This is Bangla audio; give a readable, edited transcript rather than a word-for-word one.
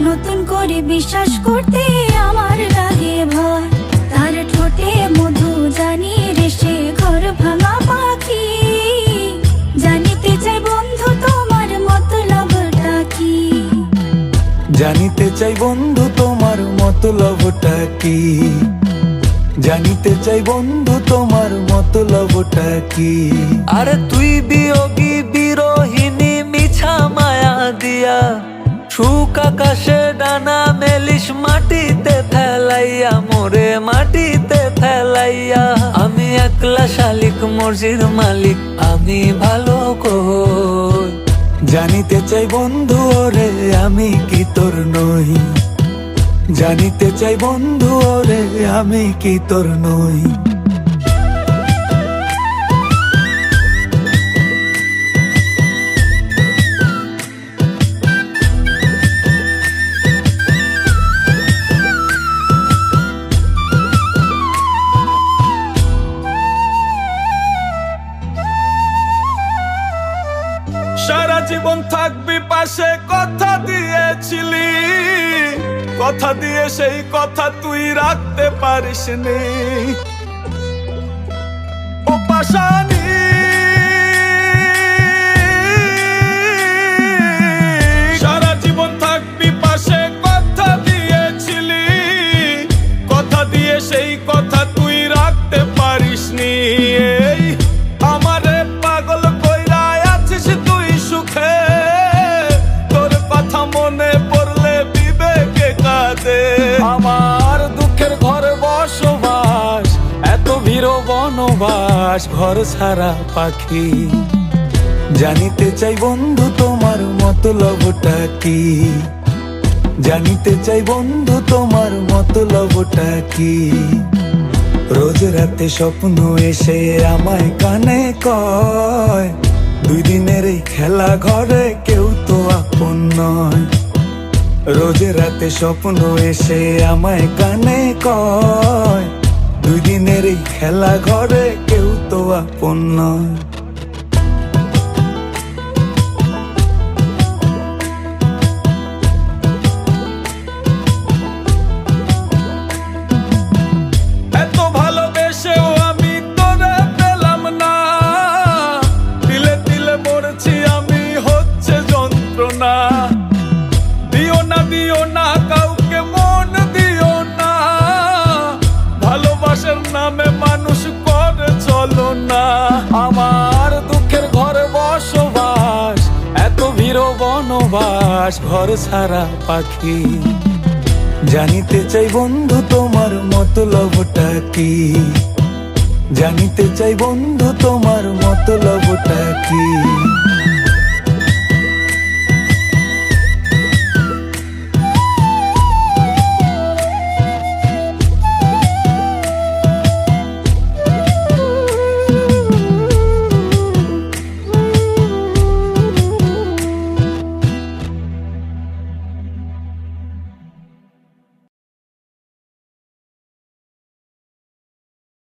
নতুন করে বিশ্বাস করতে আমার লাগে ভয়। তার ঠোঁটে মধু জানি রে সে ঘর ভাঙা পাখি। জানিতে চাই বন্ধু তোমার মতলবটা কি। জানিতে চাই বন্ধু তোমার মতলবটা কি। জানিতে চাই বন্ধু তোমার মতলবটা কি। আরে তুই বিয়োগী বিরোহিনী মিছা মায়া দিয়া সুখ আকাশে ডানা মেলিস মাটিতে ফেলাইয়া মোরে মাটিতে ফেলাইয়া। আমি একলা শালিক মর্জির মালিক আমি ভালো কই। জানিতে চাই বন্ধু ওরে আমি কি তোর নই। জানিতে চাই বন্ধু ওরে আমি কি তোর নই। সারা জীবন থাকবি পাশে কথা দিয়েছিলি। কথা দিয়ে সেই কথা তুই রাখতে পারিসনি। ও পাশানি সারা জীবন থাকবি পাশে কথা দিয়েছিলি। কথা দিয়ে সেই কথা তুই রাখতে পারিসনি। এই আমারে পাগল কইরা আছিস তুই সুখে। তোর কথা মনে পড়লে বিবেকে কাঁদে। আমার দুঃখের ঘরে বসবাস এত ভিড় বনবাস ঘর ছাড়া পাখি। জানিতে চাই বন্ধু তোমার মতলবটা কি। জানিতে চাই বন্ধু তোমার মতলবটা কি। রোজ রাতে স্বপ্ন এসে আমায় কানে কয় দুই দিনের এই খেলা ঘরে কেউ তো আপন নয়। রোজ রাতে স্বপ্ন এসে আমায় কানে কয় দুই দিনের এই খেলা ঘরে কেউ তো আপন নয়। এত ভালোবেসেও আমি তোরে পেলাম না। দিলে দিলে মরছি আমি হচ্ছে যন্ত্রণা। দিও না কাউকে মন দিও না। ভালোবাসার নামে মানুষ করে চলো না। আমার দুঃখের ঘরে বসবাস এত ভিড় বনবাস ঘর ছাড়া পাখি। জানিতে চাই বন্ধু তোমার মতলবটা কি। জানিতে চাই বন্ধু তোমার মতলবটা কি।